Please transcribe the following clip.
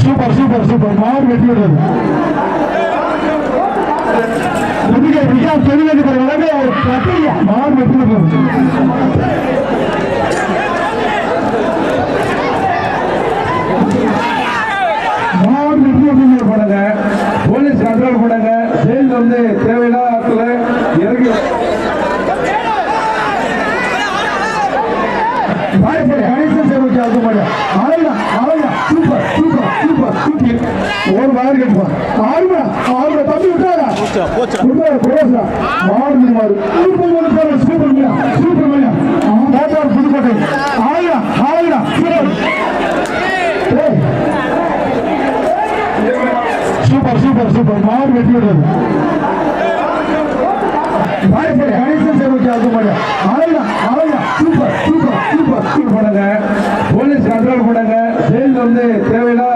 super super super மாடு வெட்டி விடுறது மாடு வெட்டி விடுறது மாடு வெட்டி விடுறது போடுங்க போலீஸ் கண்ட்ரோல் பண்ணுங்க ஜெயில வந்து தேவையில்லாத ஆட்களை இறங்கி சூப்பர் சூப்பர் சூப்பர் தூக்கி ஒரு மாதிரி கட்டுவான் ஆறுமா ஆறு தம்பி விட்டாரா மாடு மாடு super Meena super Meena motor Pudukkottai Aayira Aayira super super super மாடு வெட்டி விடுறது சூப்பர் சூப்பர் சூப்பர் பண்ணுங்க போலீஸ் கண்ட்ரோல் பண்ணுங்க ஜெயில வந்து தேவையில்லாத